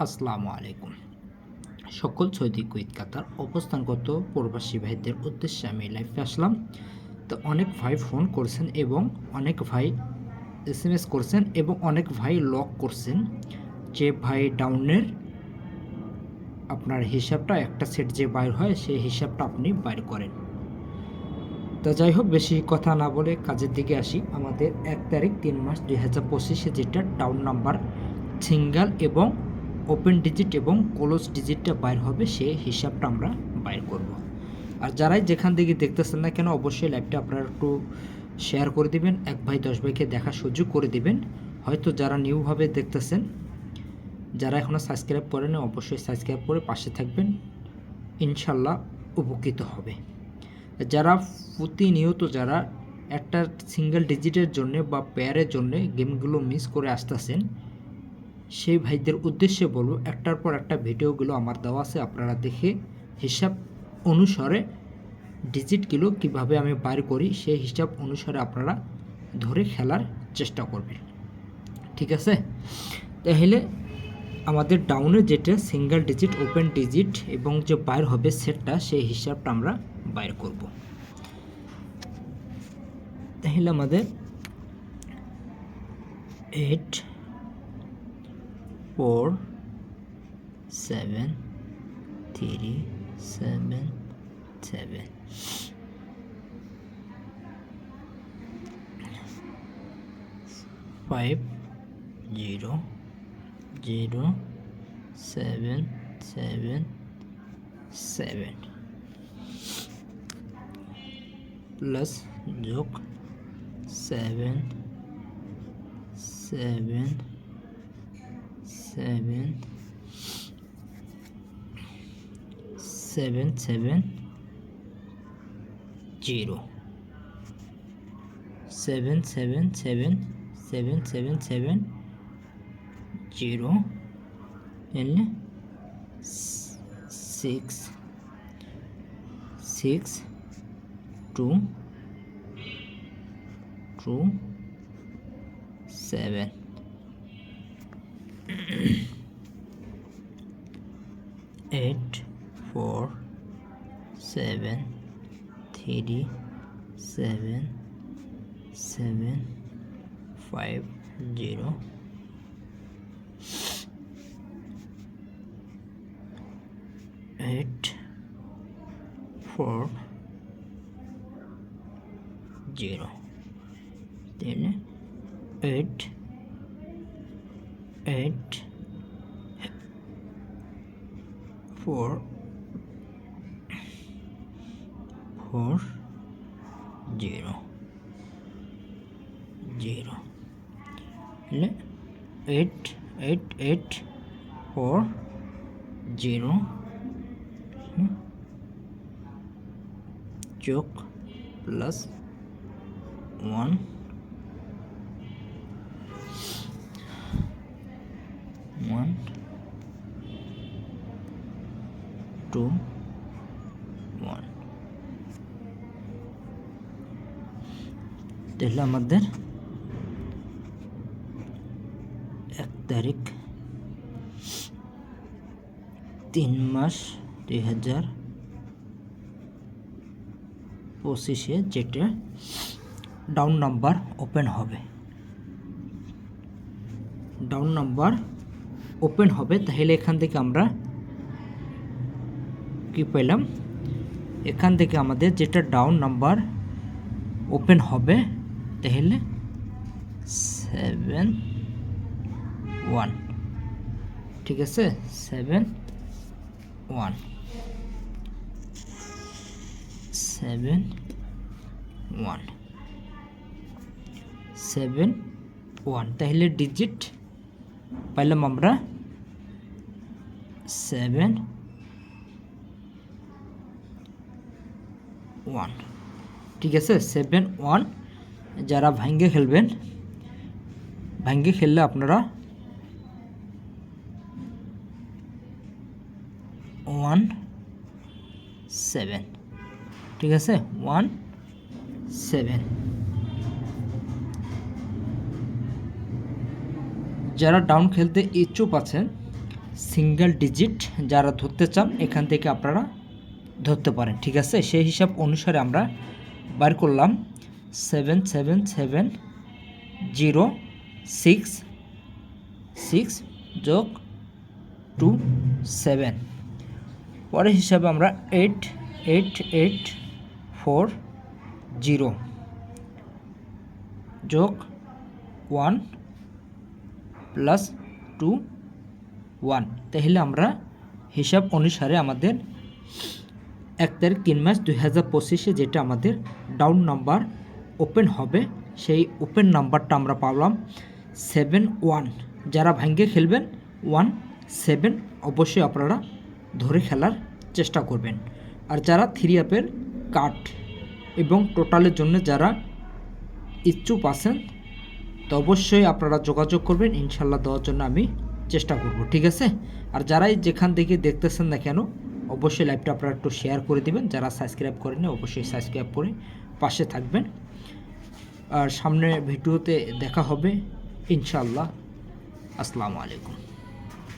আসসালামু আলাইকুম। সকল সৌদি কুয়েত কাতার অবস্থানগত প্রবাসী ভাইদের উদ্দেশ্যে আমি লাইভে আসলাম। তো অনেক ভাই ফোন করছেন এবং অনেক ভাই SMS করছেন এবং অনেক ভাই লক করছেন যে ভাই ডাউনের আপনার হিসাবটা একটা সেট যে বাইর হয় সেই হিসাবটা আপনি বাইর করেন। তো যাই হোক, বেশি কথা না বলে কাজের দিকে আসি। আমাদের 1 তারিখ 3 মাস 2025-এ যেটা ডাউন নাম্বার সিঙ্গেল এবং ওপেন ডিজিট এবং ক্লোজ ডিজিটটা বাইর হবে সেই হিসাবটা আমরা বাইর করব। আর যারাই যেখান থেকে দেখতেছেন না কেন অবশ্যই লাইভটা আপনারা একটু শেয়ার করে দিবেন, 1 ভাই 10 ভাইকে দেখার সুযোগ করে দিবেন। হয়তো যারা নিউভাবে দেখতেছেন, যারা এখনও সাবস্ক্রাইব করেন অবশ্যই সাবস্ক্রাইব করে পাশে থাকবেন, ইনশাল্লাহ উপকৃত হবে। যারা প্রতিনিয়ত যারা একটা সিঙ্গেল ডিজিটের জন্য বা পেয়ারের জন্য গেমগুলো মিস করে আসতেছেন সেই ভাইদের উদ্দেশ্যে বলবো, একটার পর একটা ভিডিওগুলো আমার দেওয়া আছে, আপনারা দেখে হিসাব অনুসারে ডিজিটগুলো কিভাবে আমি বাইর করি সেই হিসাব অনুসারে আপনারা ধরে খেলার চেষ্টা করবেন, ঠিক আছে? তাহলে আমাদের ডাউনে যেটা সিঙ্গেল ডিজিট, ওপেন ডিজিট এবং যে বাইর হবে সেটটা সেই হিসাবটা আমরা বাইর করব। তাহলে আমাদের 8 4 7 3 7 7 5 0 0 7 7 7 plus joke 7 7 7 7 7 0 7 7 7 7 7 7 0 and 6 6 2 2 7 8 4 7 3 7 7 5 0 8 4 0 then 8 8 4 4 0 0 8 8 8 4 0 Chowk plus 1 1 2 1 তাহলে আমাদের 1 তারিখ 3 মাস 2025-এ যেটা ডাউন নাম্বার ওপেন হবে, ডাউন নাম্বার ওপেন হবে। তাহলে এখান থেকে আমরা কি পেলাম, এখান থেকে আমাদের যেটা ডাউন নাম্বার ওপেন হবে তাহলে 7 1, ঠিক আছে? 7 1 7 1 7 1 তাহলে ডিজিট পাইলাম আমরা 7 1, ঠিক আছে? 7 1 যারা ভাঙ্গে খেলবেন, ভাঙ্গে খেললে আপনারা 1 7, ঠিক আছে? 1 7 যারা ডাউন খেলতে ইচ্ছুক আছেন সিঙ্গেল ডিজিট যারা ধরতে চান এখান থেকে আপনারা ধরতে পারেন, ঠিক আছে। সেই হিসাব অনুসারে আমরা বার করলাম 777066 যোগ 27, পরের হিসাবে আমরা 88840 যোগ 1 প্লাস 21। তাহলে আমরা হিসাব অনুসারে আমাদের 1 তারিখ 3 মাস 2025 যেটা আমাদের ডাউন নাম্বার ওপেন হবে সেই ওপেন নাম্বারটা আমরা পাবলাম 71। যারা ভাঙ্গে খেলবেন 17 অবশ্যই আপনারা ধরে খেলার চেষ্টা করবেন। আর যারা 3 অ্যাপের কার্ড এবং টোটালের জন্য যারা ইচ্ছুক আছেন তো অবশ্যই আপনারা যোগাযোগ করবেন, ইনশাল্লাহ দেওয়ার জন্য আমি চেষ্টা করব, ঠিক আছে। আর যারাই যেখান থেকে দেখতেছেন না কেন অবশ্যই লাইভটা আপনারা একটু শেয়ার করে দিবেন। যারা সাবস্ক্রাইব করেন অবশ্যই সাবস্ক্রাইব করে পাশে থাকবেন। আর সামনে ভিডিওতে দেখা হবে ইনশাল্লাহ। আসসালামু আলাইকুম।